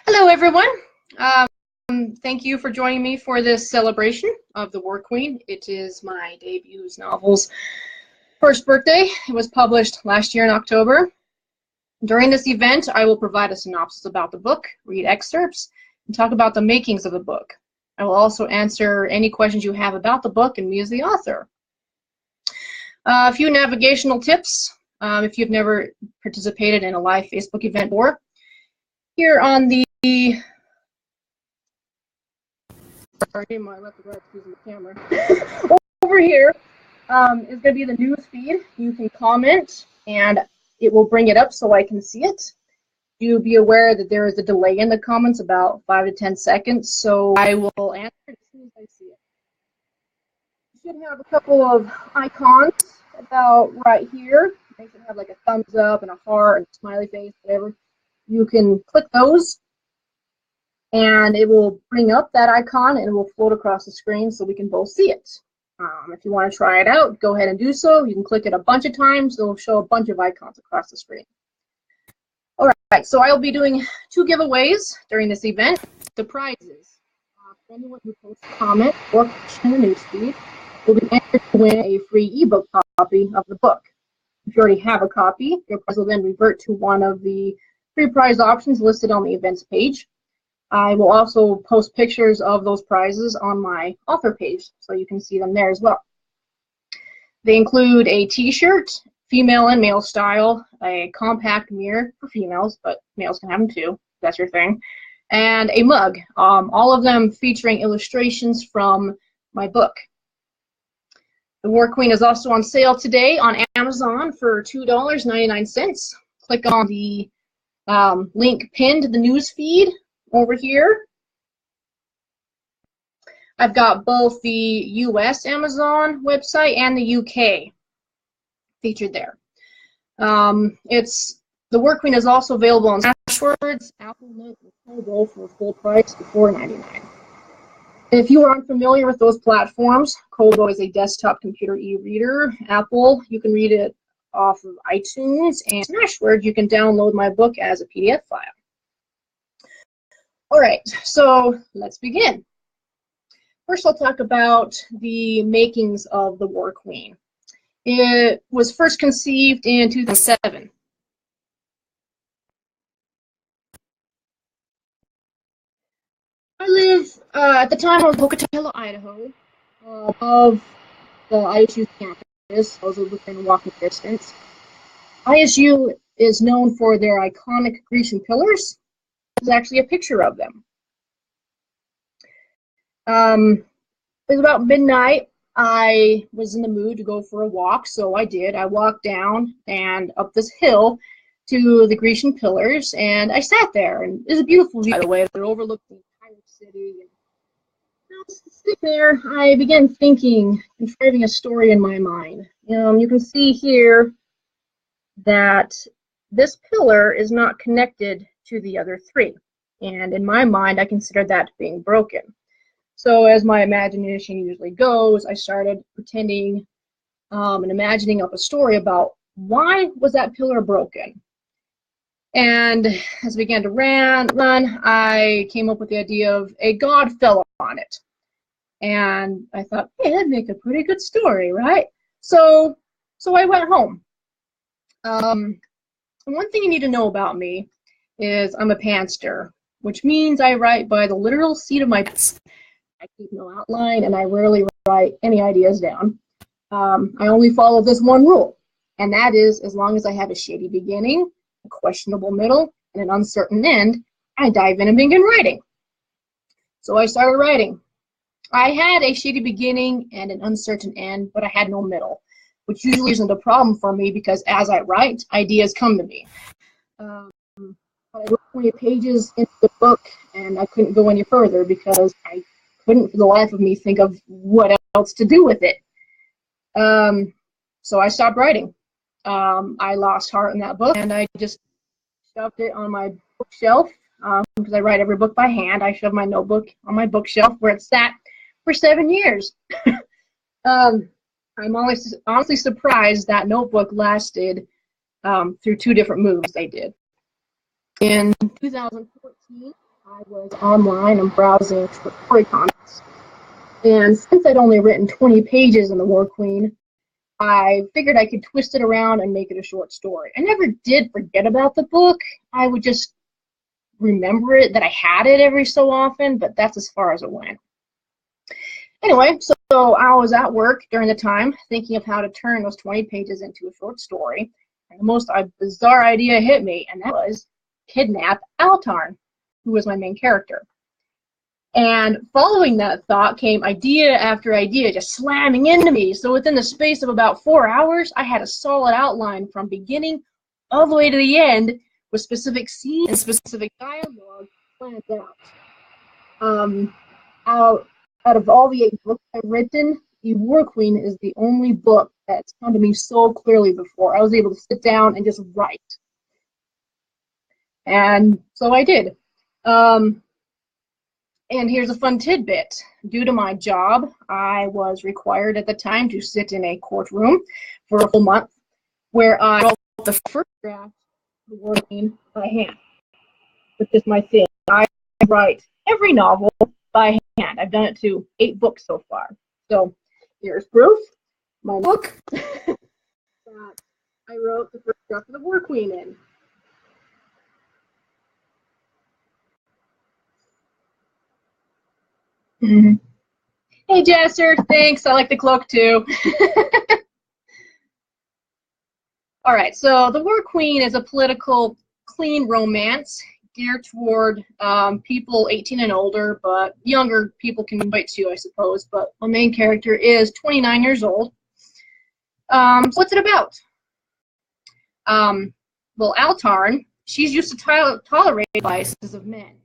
Hello, everyone. Thank you for joining me for this celebration of the War Queen. It is my debut novel's first birthday. It was published last year in October. During this event, I will provide a synopsis about the book, read excerpts, and talk about the makings of the book. I will also answer any questions you have about the book and me as the author. A few navigational tips if you've never participated in a live Facebook event before. Here on the over here is going to be the news feed. You can comment and it will bring it up so I can see it. Do be aware that there is a delay in the comments, about 5 to 10 seconds, so I will answer it as soon as I see it. You should have a couple of icons about right here. They should have like a thumbs up and a heart and a smiley face, whatever. You can click those and it will bring up that icon and it will float across the screen so we can both see it. If you want to try it out, go ahead and do so. You can click it a bunch of times. It'll show a bunch of icons across the screen. All right, so I'll be doing 2 giveaways during this event. The prizes. For anyone who posts a comment or question in the newsfeed will be entered to win a free ebook copy of the book. If you already have a copy, your prize will then revert to one of the free prize options listed on the events page. I will also post pictures of those prizes on my author page so you can see them there as well. They include a t-shirt, female and male style, a compact mirror for females, but males can have them too, if that's your thing, and a mug, all of them featuring illustrations from my book. The War Queen is also on sale today on Amazon for $2.99. Click on the link pinned to the news feed over here. I've got both the US Amazon website and the UK featured there. The War Queen is also available on Smashwords, AppleNet, and Kobo for full price of $4.99. If you are unfamiliar with those platforms, Kobo is a desktop computer e-reader. Apple, you can read it off of iTunes, and Smashwords, you can download my book as a PDF file. All right, so let's begin. First, I'll talk about the makings of the War Queen. It was first conceived in 2007. I live, at the time, I was in Pocatello, Idaho, above the ISU campus. I was within walking distance. ISU is known for their iconic Grecian pillars. There's actually a picture of them. It was about midnight. I was in the mood to go for a walk, so I did. I walked down and up this hill to the Grecian pillars, and I sat there. And it was a beautiful view, by the way. It overlooked the entire city. And I was sitting there. I began thinking, contriving a story in my mind. You can see here that this pillar is not connected to the other 3. And in my mind, I considered that being broken. So as my imagination usually goes, I started pretending and imagining up a story about why was that pillar broken. And as I began to run, I came up with the idea of a god fell on it. And I thought, hey, that'd make a pretty good story, right? So I went home. One thing you need to know about me is I'm a pantser, which means I write by the literal seat of my pants. I keep no outline, and I rarely write any ideas down. I only follow this one rule, and that is as long as I have a shady beginning, a questionable middle, and an uncertain end, I dive in and begin writing. So I started writing. I had a shady beginning and an uncertain end, but I had no middle, which usually isn't a problem for me because as I write, ideas come to me. I wrote 20 pages into the book, and I couldn't go any further because I couldn't for the life of me think of what else to do with it. So I stopped writing. I lost heart in that book, and I just shoved it on my bookshelf because I write every book by hand. I shoved my notebook on my bookshelf where it sat for 7 years. I'm honestly surprised that notebook lasted through 2 different moves they did. In 2014, I was online and browsing for story comics. And since I'd only written 20 pages in The War Queen, I figured I could twist it around and make it a short story. I never did forget about the book. I would just remember it, that I had it every so often, but that's as far as it went. Anyway, so I was at work during the time thinking of how to turn those 20 pages into a short story. And the most bizarre idea hit me, and that was kidnap Altarn, who was my main character. And following that thought came idea after idea just slamming into me. So within the space of about 4 hours, I had a solid outline from beginning all the way to the end with specific scenes and specific dialogue planned out. Out of all the 8 books I've written, The War Queen is the only book that's come to me so clearly before. I was able to sit down and just write. And so I did. And here's a fun tidbit. Due to my job, I was required at the time to sit in a courtroom for a full month where I wrote the first draft of The War Queen by hand, which is my thing. I write every novel by hand. I've done it to 8 books so far. So here's proof. My book that I wrote the first draft of The War Queen in. Mm-hmm. Hey, Jester, thanks. I like the cloak too. All right, so The War Queen is a political clean romance geared toward people 18 and older, but younger people can invite too, I suppose. But my main character is 29 years old. So what's it about? Well, Altarn, she's used to tolerate vices of men.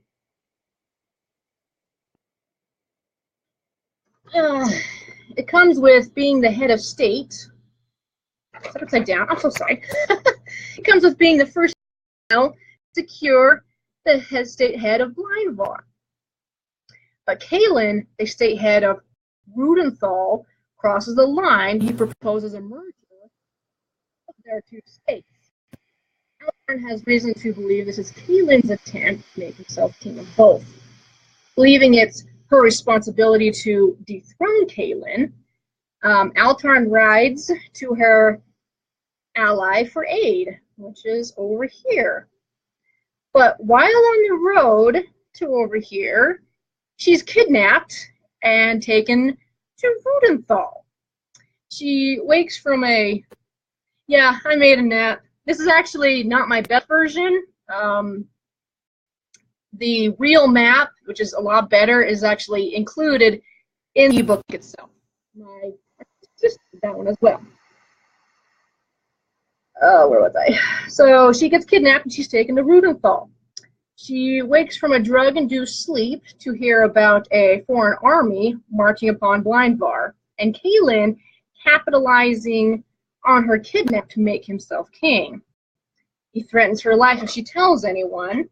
It comes with being the head of state. Is that upside down? I'm so sorry. It comes with being the first to secure the state head of Blindvar. But Kaelin, the state head of Rudenthal, crosses the line. He proposes a merger of their 2 states. Altarn has reason to believe this is Kaelin's attempt to make himself king of both. Believing it's her responsibility to dethrone Kaelin, Altarn rides to her ally for aid, which is over here. But while on the road to over here, she's kidnapped and taken to Rudenthal. She wakes from I made a nap. This is actually not my best version. The real map, which is a lot better, is actually included in the ebook itself. My sister did that one as well. Where was I? So she gets kidnapped and she's taken to Rudenthal. She wakes from a drug-induced sleep to hear about a foreign army marching upon Blindvar, and Kaelin capitalizing on her kidnap to make himself king. He threatens her life if she tells anyone.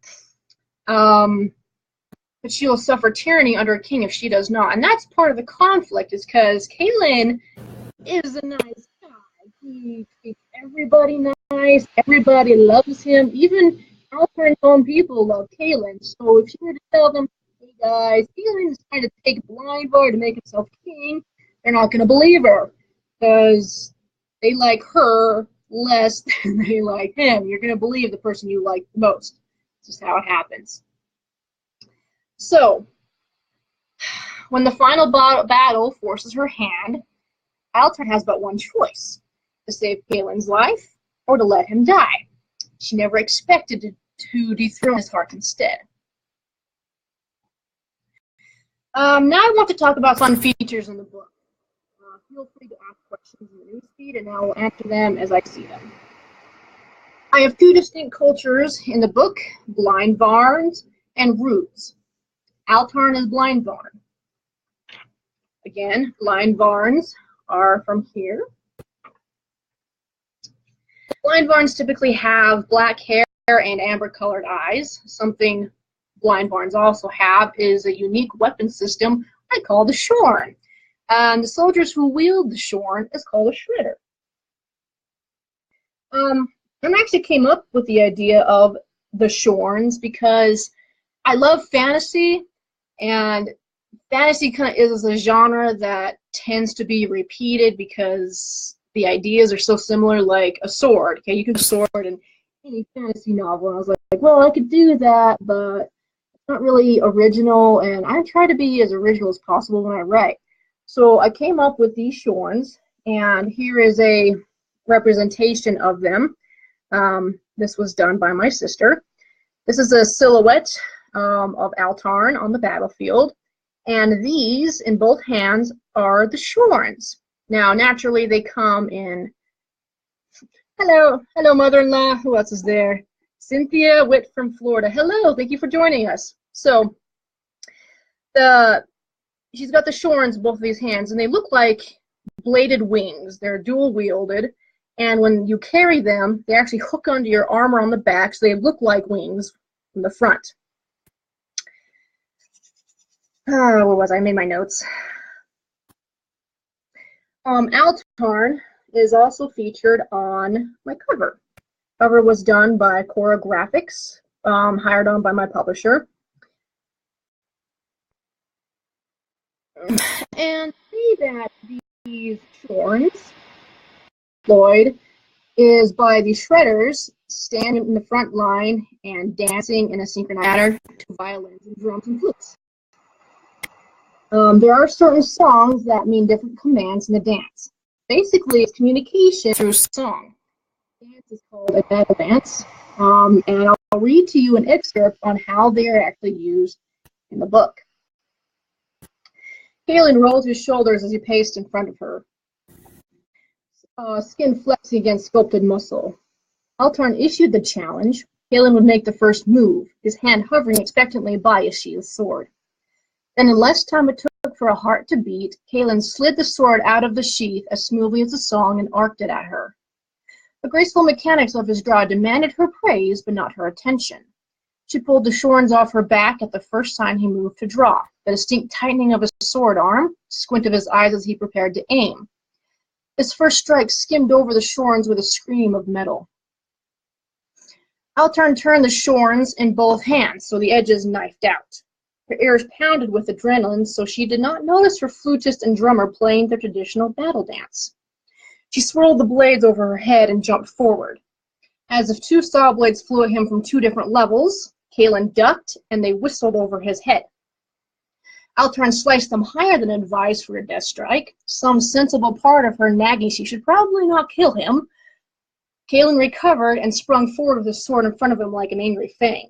But she will suffer tyranny under a king if she does not. And that's part of the conflict, is because Kaelin is a nice guy. He treats everybody nice. Everybody loves him. Even Altarn's own people love Kaelin. So if she were to tell them, hey guys, Kaelin is trying to take Blindvar to make himself king, they're not going to believe her. Because they like her less than they like him. You're going to believe the person you like the most. This is how it happens. So, when the final battle forces her hand, Altarn has but one choice: to save Kaelin's life or to let him die. She never expected to dethrone his heart instead. Now I want to talk about fun features in the book. Feel free to ask questions in the newsfeed, and I will answer them as I see them. I have 2 distinct cultures in the book: Blindvarns and Roots. Altarn is Blindvarn. Again, Blindvarns are from here. Blindvarns typically have black hair and amber-colored eyes. Something Blindvarns also have is a unique weapon system I call the Shorn. And the soldiers who wield the Shorn is called a Shredder. I actually came up with the idea of the Shorns because I love fantasy, and fantasy kind of is a genre that tends to be repeated because the ideas are so similar, like a sword. Okay, you can use a sword in any fantasy novel. And I was like, well, I could do that, but it's not really original, and I try to be as original as possible when I write. So I came up with these Shorns, and here is a representation of them. This was done by my sister. This is a silhouette of Altarn on the battlefield, and these in both hands are the Shorns. Now, naturally, they come in. Hello, mother-in-law. Who else is there? Cynthia Witt from Florida. Hello, thank you for joining us. So, she's got the Shorns in both of these hands, and they look like bladed wings. They're dual-wielded, and when you carry them, they actually hook onto your armor on the back, so they look like wings from the front. Where was I? I made my notes. Altarn is also featured on my cover. Cover was done by Cora Graphics, hired on by my publisher. And see that these Shorns deployed is by the Shredders standing in the front line and dancing in a synchronized manner to violins and drums and flutes. There are certain songs that mean different commands in the dance. Basically, it's communication through song. The dance is called a battle dance, and I'll read to you an excerpt on how they are actually used in the book. Kaelin rolled his shoulders as he paced in front of her, skin flexing against sculpted muscle. Altarn issued the challenge. Kaelin would make the first move, his hand hovering expectantly by his sheathed sword. Then in less time it took for a heart to beat, Kaelin slid the sword out of the sheath as smoothly as the song and arced it at her. The graceful mechanics of his draw demanded her praise, but not her attention. She pulled the Shorns off her back at the first sign he moved to draw, the distinct tightening of his sword arm, squint of his eyes as he prepared to aim. His first strike skimmed over the Shorns with a scream of metal. Altarn turned the Shorns in both hands, so the edges knifed out. Her ears pounded with adrenaline, so she did not notice her flutist and drummer playing their traditional battle dance. She swirled the blades over her head and jumped forward. As if two saw blades flew at him from two different levels, Kaelin ducked, and they whistled over his head. Altarn sliced them higher than advised for a death strike. Some sensible part of her nagging she should probably not kill him. Kaelin recovered and sprung forward with his sword in front of him like an angry fang.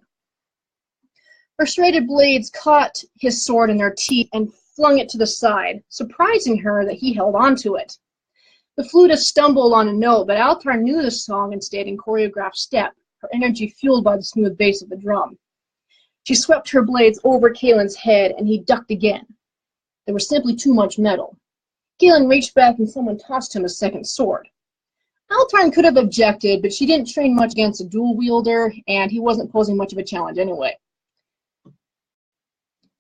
Her serrated blades caught his sword in their teeth and flung it to the side, surprising her that he held onto it. The flutist stumbled on a note, but Altarn knew the song and stayed in choreographed step, her energy fueled by the smooth bass of the drum. She swept her blades over Kaelin's head, and he ducked again. There was simply too much metal. Kaelin reached back and someone tossed him a second sword. Altarn could have objected, but she didn't train much against a dual wielder, and he wasn't posing much of a challenge anyway.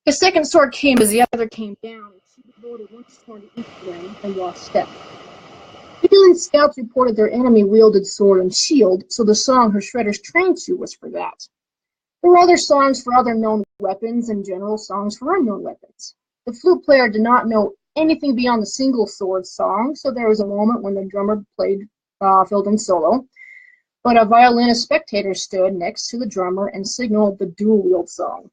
His second sword came as the other came down, and she devoted one sword to each wing and lost step. Kaelin's scouts reported their enemy wielded sword and shield, so the song her Shredders trained to was for that. There were other songs for other known weapons and general songs for unknown weapons. The flute player did not know anything beyond the single sword song, so there was a moment when the drummer filled in solo, but a violinist spectator stood next to the drummer and signaled the dual-wield song.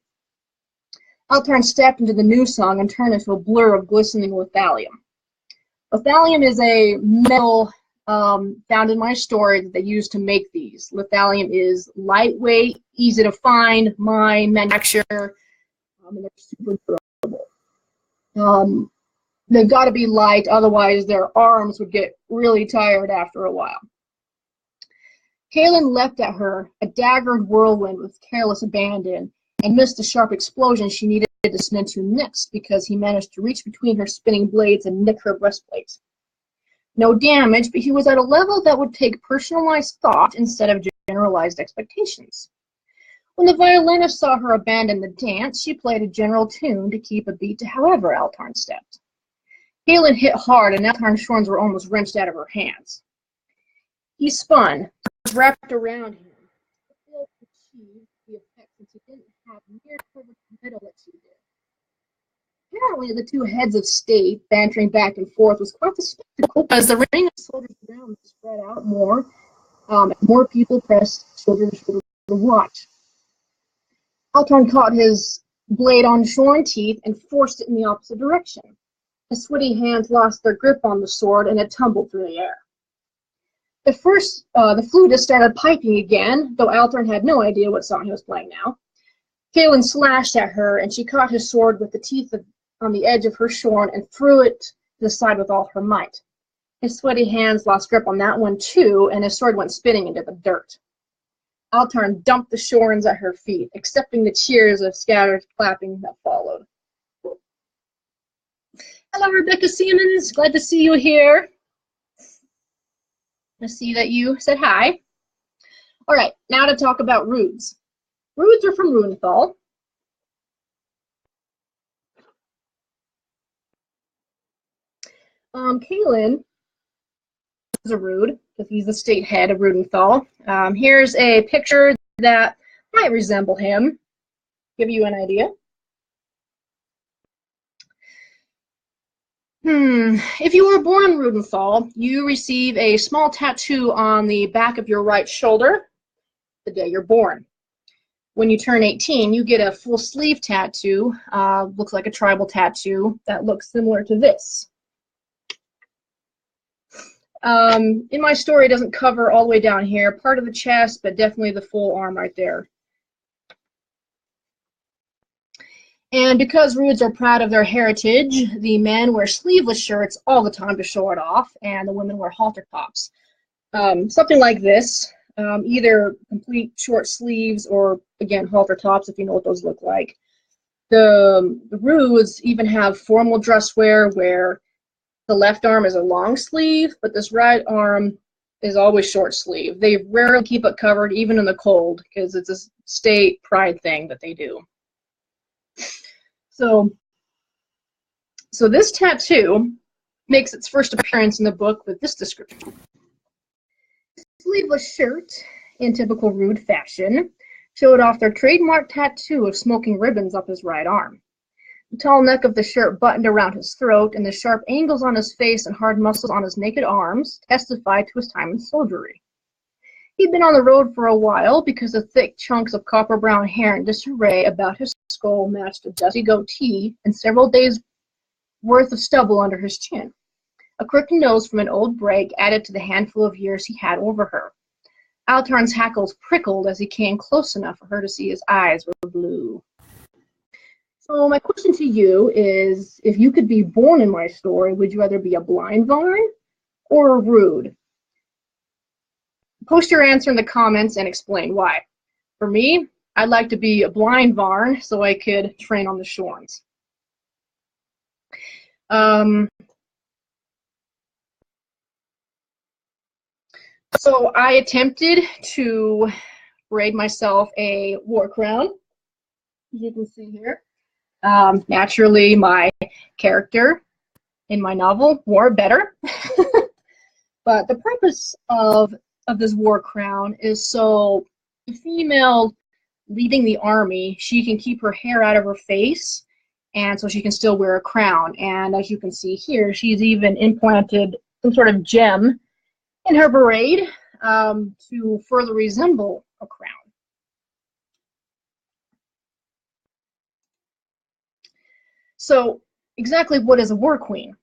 Altarn stepped into the new song and turned into a blur of glistening lithium. Lithium is a metal found in my story that they use to make these. Lithium is lightweight, easy to find, mine, manufacture, and they're super durable. They've got to be light, otherwise their arms would get really tired after a while. Kaelin leapt at her, a daggered whirlwind with careless abandon, and missed the sharp explosion she needed to spin into next because he managed to reach between her spinning blades and nick her breastplate. No damage, but he was at a level that would take personalized thought instead of generalized expectations. When the violinist saw her abandon the dance, she played a general tune to keep a beat to however Altarn stepped. Kaelin hit hard, and Altarn's Shorns were almost wrenched out of her hands. He spun, wrapped around him, but failed to achieve the effect since he didn't have near her apparently the two heads of state bantering back and forth was quite the spectacle, as the ring of soldiers around spread out more, and more people pressed soldiers to watch. Altarn caught his blade on shorn teeth and forced it in the opposite direction. His sweaty hands lost their grip on the sword and it tumbled through the air. At first, the flutist started piping again, though Altarn had no idea what song he was playing now. Kaelin slashed at her, and she caught his sword with the teeth on the edge of her shorn and threw it to the side with all her might. His sweaty hands lost grip on that one too, and his sword went spinning into the dirt. Altarn dumped the shorns at her feet, accepting the cheers of scattered clapping that followed. Hello, Rebecca Siemens. Glad to see you here. I see that you said hi. All right, now to talk about roods. Roods are from Runethal. Kaelin is a Rood, because he's the state head of Runethal. Here's a picture that might resemble him. Give you an idea. If you were born in Runethal, you receive a small tattoo on the back of your right shoulder the day you're born. When you turn 18, you get a full sleeve tattoo, looks like a tribal tattoo that looks similar to this. In my story, it doesn't cover all the way down here, part of the chest, but definitely the full arm right there. And because Roods are proud of their heritage, the men wear sleeveless shirts all the time to show it off, and the women wear halter tops. Something like this, either complete short sleeves or, again, halter tops, if you know what those look like. The Roods even have formal dress wear where the left arm is a long sleeve, but this right arm is always short sleeve. They rarely keep it covered, even in the cold, because it's a state pride thing that they do. So this tattoo makes its first appearance in the book with this description. Sleeveless shirt, in typical Rood fashion, showed off their trademark tattoo of smoking ribbons up his right arm. The tall neck of the shirt buttoned around his throat, and the sharp angles on his face and hard muscles on his naked arms testified to his time in soldiery. He'd been on the road for a while because the thick chunks of copper-brown hair in disarray about his skull matched a dusty goatee and several days' worth of stubble under his chin. A crooked nose from an old break added to the handful of years he had over her. Altarn's hackles prickled as he came close enough for her to see his eyes were blue. So my question to you is, if you could be born in my story, would you rather be a blind Varn or a Rood? Post your answer in the comments and explain why. For me, I'd like to be a blind Varn so I could train on the Shorns. So I attempted to braid myself a war crown, as you can see here. Naturally, my character in my novel wore better. But the purpose of this war crown is so the female leading the army, she can keep her hair out of her face, and so she can still wear a crown. And as you can see here, she's even implanted some sort of gem in her braid to further resemble a crown. So exactly what is a war queen?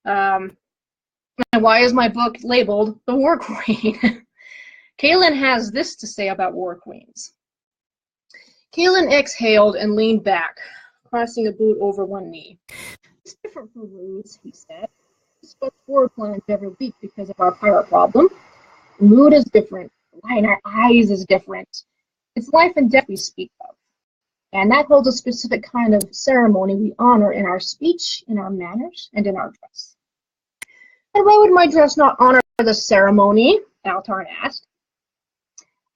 And why is my book labeled The War Queen? Kaelin has this to say about war queens. Kaelin exhaled and leaned back, crossing a boot over one knee. It's different from Rood's, he said. We discuss war plans every week because of our pirate problem. Mood is different. The light in our eyes is different. It's life and death we speak of. And that holds a specific kind of ceremony we honor in our speech, in our manners, and in our dress. And why would my dress not honor the ceremony? Altarn asked.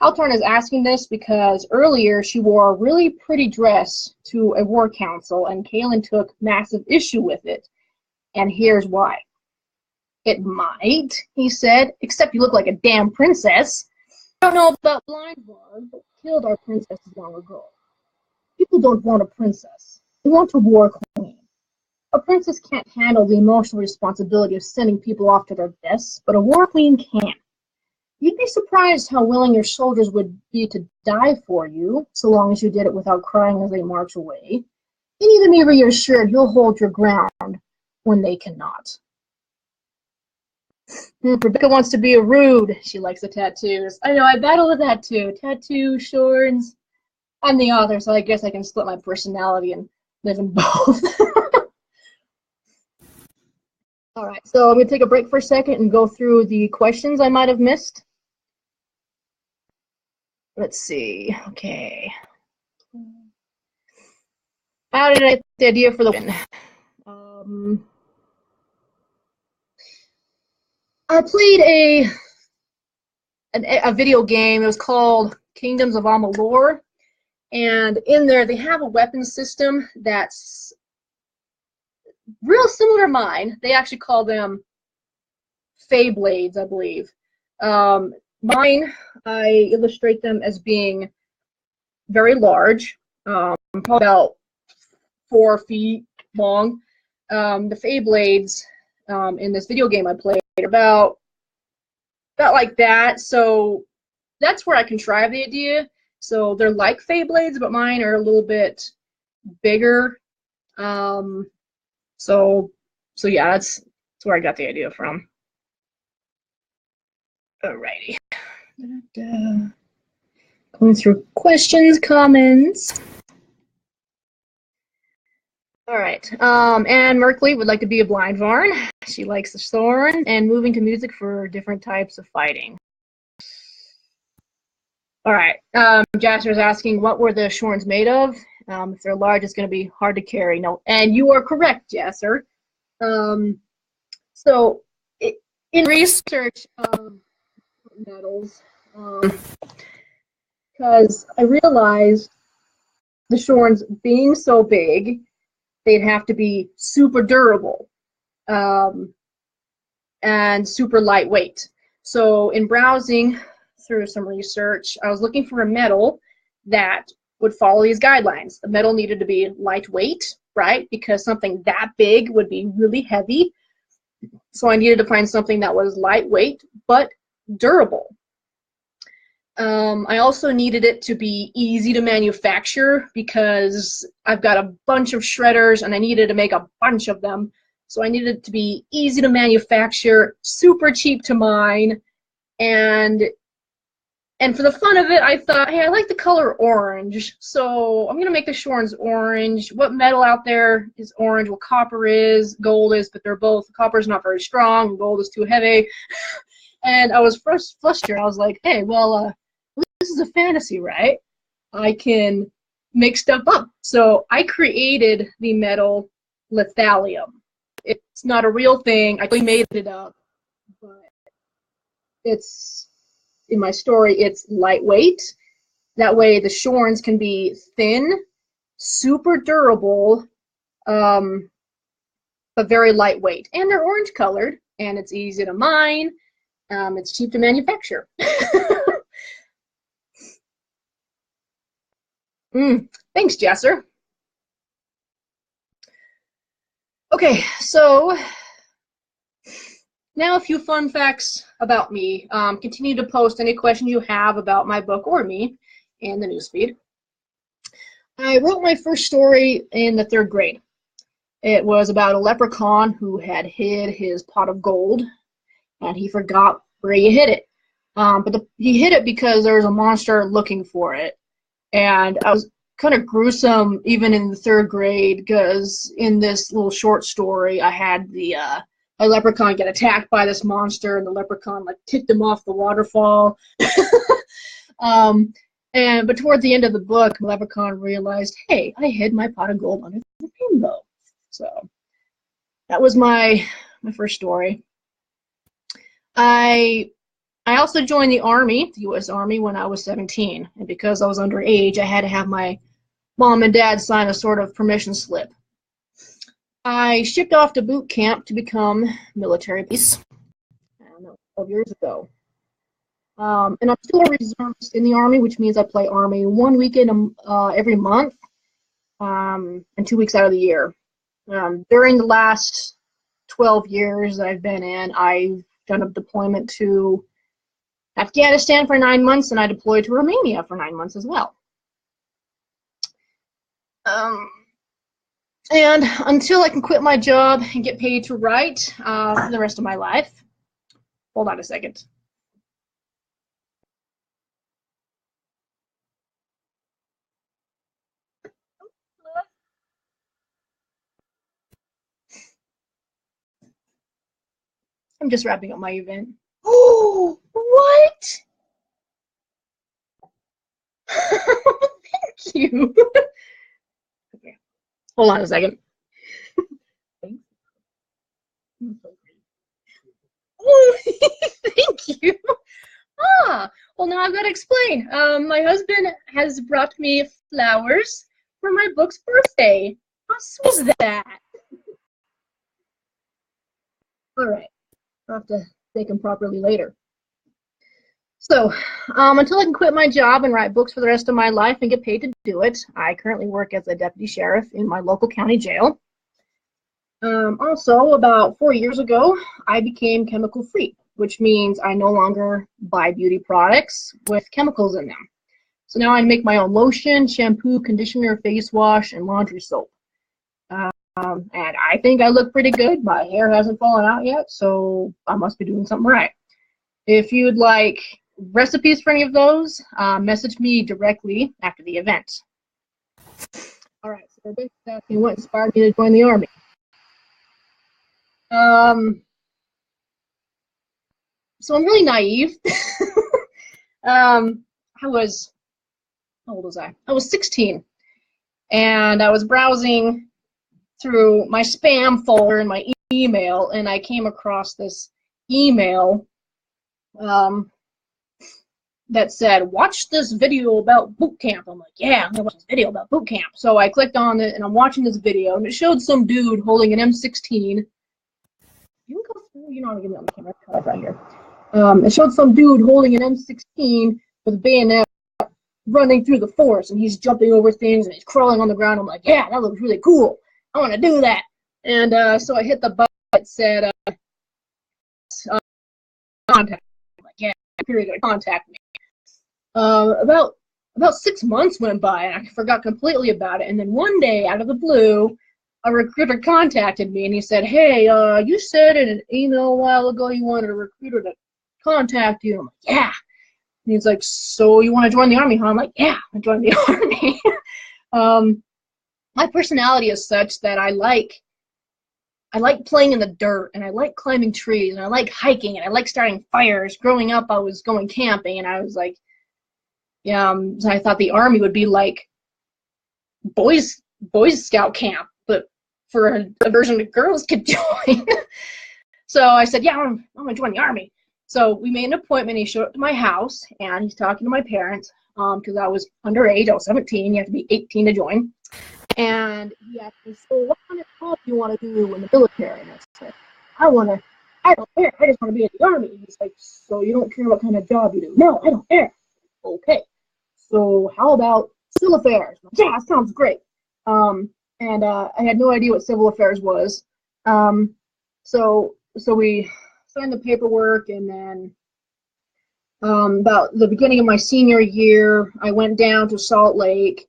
Altarn is asking this because earlier she wore a really pretty dress to a war council, and Kaelin took massive issue with it. And here's why. It might, he said, except you look like a damn princess. I don't know about blind Varn, but killed our princesses long ago. People don't want a princess. They want a war queen. A princess can't handle the emotional responsibility of sending people off to their deaths, but a war queen can. You'd be surprised how willing your soldiers would be to die for you, so long as you did it without crying as they march away. You need to be reassured you'll hold your ground when they cannot. Rebecca wants to be a rude. She likes the tattoos. I know, I battle with that too. Tattoo, shorts. I'm the author, so I guess I can split my personality and live in both. All right, so I'm going to take a break for a second and go through the questions I might have missed. Let's see. Okay. How did I get the idea for the win? I played a video game. It was called Kingdoms of Amalur, and in there they have a weapon system that's real similar to mine. They actually call them Fey Blades, I believe. Mine, I illustrate them as being very large, probably about 4 feet long. The Fey Blades in this video game I played about like that. So that's where I contrived the idea. So they're like Fey Blades, but mine are a little bit bigger. So yeah, that's where I got the idea from. Alrighty. Going through questions, comments. All right. Anne Merkley would like to be a blind Varn. She likes the Thorn and moving to music for different types of fighting. All right. Jasper's asking, what were the Shorns made of? If they're large, it's going to be hard to carry. No, and you are correct, Jasper. So in research of metals, because I realized the Shorns being so big, they'd have to be super durable and super lightweight. So in browsing through some research, I was looking for a metal that would follow these guidelines. The metal needed to be lightweight, right? Because something that big would be really heavy. So I needed to find something that was lightweight but durable. I also needed it to be easy to manufacture because I've got a bunch of shredders and I needed to make a bunch of them. So I needed it to be easy to manufacture, super cheap to mine, and for the fun of it, I thought, hey, I like the color orange, so I'm gonna make the Shorns orange. What metal out there is orange? Well, copper is, gold is, but they're both. Copper's not very strong, gold is too heavy. And I was frustrated. I was like, hey, well, this is a fantasy, right? I can make stuff up. So I created the metal lithallium. It's not a real thing. I made it up, but it's, in my story, it's lightweight. That way the Shorns can be thin, super durable, but very lightweight. And they're orange colored, and it's easy to mine. It's cheap to manufacture. Thanks, Jesser. Okay, so now a few fun facts about me. Continue to post any questions you have about my book or me in the newsfeed. I wrote my first story in the 3rd grade. It was about a leprechaun who had hid his pot of gold, and he forgot where he hid it. But he hid it because there was a monster looking for it. And I was kind of gruesome even in the 3rd grade because in this little short story I had a leprechaun get attacked by this monster, and the leprechaun like kicked him off the waterfall. But toward the end of the book, the leprechaun realized, hey, I hid my pot of gold under the rainbow. So that was my first story. I also joined the Army, the U.S. Army, when I was 17, and because I was underage, I had to have my mom and dad sign a sort of permission slip. I shipped off to boot camp to become military police, I don't know, 12 years ago. And I'm still a reservist in the Army, which means I play Army 1 weekend every month, and 2 weeks out of the year. During the last 12 years that I've been in, I've done a deployment to Afghanistan for 9 months, and I deployed to Romania for 9 months as well. And until I can quit my job and get paid to write for the rest of my life, hold on a second. I'm just wrapping up my event. Oh, what? Thank you. Okay, hold on a second. Oh, thank you. Well, now I've got to explain. My husband has brought me flowers for my book's birthday. How sweet is that? All right, I'll have to thank him properly later. So, until I can quit my job and write books for the rest of my life and get paid to do it, I currently work as a deputy sheriff in my local county jail. Also, about 4 years ago, I became chemical free, which means I no longer buy beauty products with chemicals in them. So now I make my own lotion, shampoo, conditioner, face wash, and laundry soap. And I think I look pretty good. My hair hasn't fallen out yet, so I must be doing something right. If you'd like recipes for any of those, message me directly after the event. All right, so they're asking what inspired me to join the Army. So I'm really naive. I was, how old was I? I was 16, and I was browsing through my spam folder in my email, and I came across this email that said, watch this video about boot camp. I'm like, yeah, I'm gonna watch this video about boot camp. So I clicked on it, and I'm watching this video, and it showed some dude holding an M16. You can go through, you know how to get me on the camera, cut off right here. It showed some dude holding an M16 with a bayonet running through the forest, and he's jumping over things, and he's crawling on the ground. I'm like, yeah, that looks really cool. I want to do that. And so I hit the button that said, contact. I'm like, yeah, you're going to contact me. About 6 months went by, and I forgot completely about it. And then one day, out of the blue, a recruiter contacted me, and he said, hey, you said in an email a while ago you wanted a recruiter to contact you. I'm like, yeah. And he's like, so you want to join the Army, huh? I'm like, yeah, I joined the Army. My personality is such that I like playing in the dirt, and I like climbing trees, and I like hiking, and I like starting fires. Growing up, I was going camping, and I was like, yeah, so I thought the Army would be like Boys Scout camp, but for a version that girls could join. So I said, yeah, I'm going to join the Army. So we made an appointment. He showed up to my house, and he's talking to my parents because I was underage. I was 17. You have to be 18 to join. And he asked me, so what kind of job do you want to do in the military? And I said, I don't care. I just want to be in the Army. And he's like, so you don't care what kind of job you do? No, I don't care. Okay. So how about civil affairs? Like, yeah, sounds great. And I had no idea what civil affairs was. So we signed the paperwork, and then about the beginning of my senior year, I went down to Salt Lake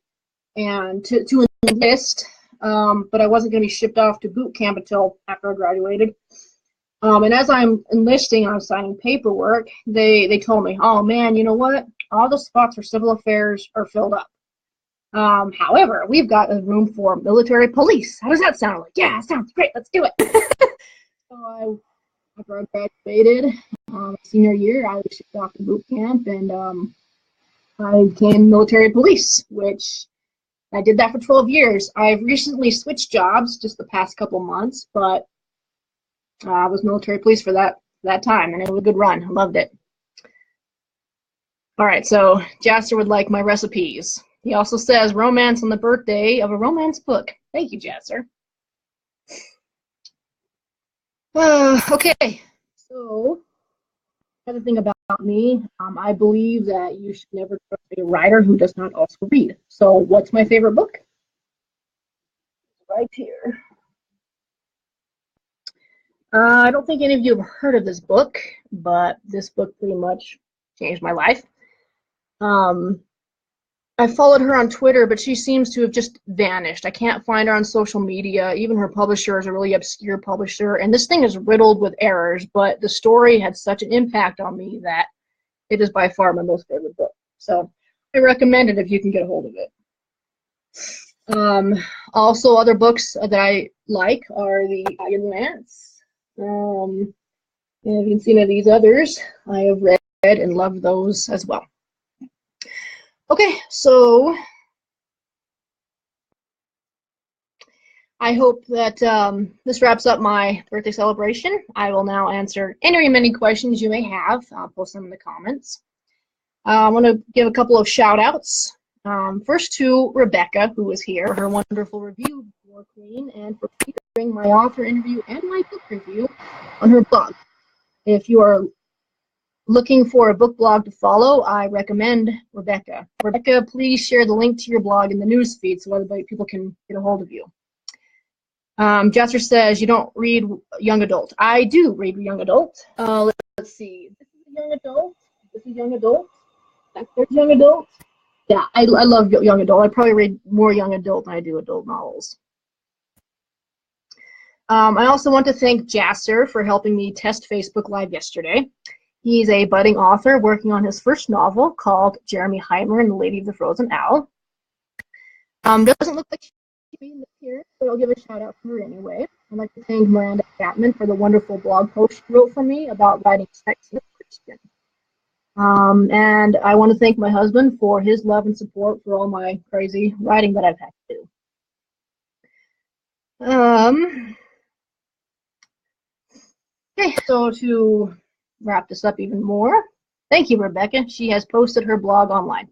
and to enlist, but I wasn't going to be shipped off to boot camp until after I graduated. And as I'm enlisting, I'm signing paperwork, they told me, oh man, you know what? All the spots for civil affairs are filled up. However, we've got a room for military police. How does that sound? I'm like, yeah, sounds great. Let's do it. So after I graduated, senior year, I was shipped off to boot camp, and I became military police, which I did that for 12 years. I've recently switched jobs just the past couple months, but I was military police for that time, and it was a good run. I loved it. All right, so Jasser would like my recipes. He also says romance on the birthday of a romance book. Thank you, Jasser. Okay, so another thing about me, I believe that you should never trust a writer who does not also read. So what's my favorite book? Right here. I don't think any of you have heard of this book, but this book pretty much changed my life. Um, I followed her on Twitter, but she seems to have just vanished. I can't find her on social media. Even her publisher is a really obscure publisher, and this thing is riddled with errors, but the story had such an impact on me that it is by far my most favorite book. So I recommend it if you can get a hold of it. Also, other books that I like are the Iron Lance. And if you can see any of these others, I have read and loved those as well. Okay, so I hope that this wraps up my birthday celebration. I will now answer any or many questions you may have. I'll post them in the comments. I want to give a couple of shout outs. First to Rebecca, who was here, for her wonderful review, War Queen, and for featuring my author interview and my book review on her blog. If you are looking for a book blog to follow, I recommend Rebecca. Rebecca, please share the link to your blog in the news feed so other people can get a hold of you. Jasper says you don't read young adult. I do read young adult. Let's see. This is a young adult. This is young adult. There's young adult. Yeah, I love young adult. I probably read more young adult than I do adult novels. I also want to thank Jasser for helping me test Facebook Live yesterday. He's a budding author working on his first novel called Jeremy Heimer and the Lady of the Frozen Owl. Doesn't look like she's in the appearance, but I'll give a shout out for her anyway. I'd like to thank Miranda Chapman for the wonderful blog post she wrote for me about writing sex with Christian. And I want to thank my husband for his love and support for all my crazy writing that I've had to do. Okay, so to wrap this up even more, thank you, Rebecca. She has posted her blog online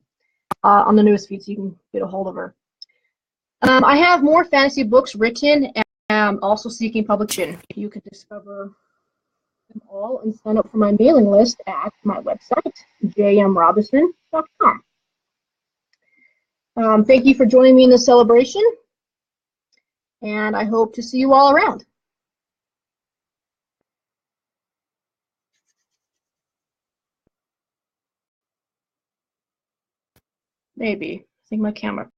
on the newsfeed, so you can get a hold of her. I have more fantasy books written, and I'm also seeking publication. You can discover them all and sign up for my mailing list at my website, jmrobinson.com. Thank you for joining me in this celebration, and I hope to see you all around. Maybe. I think my camera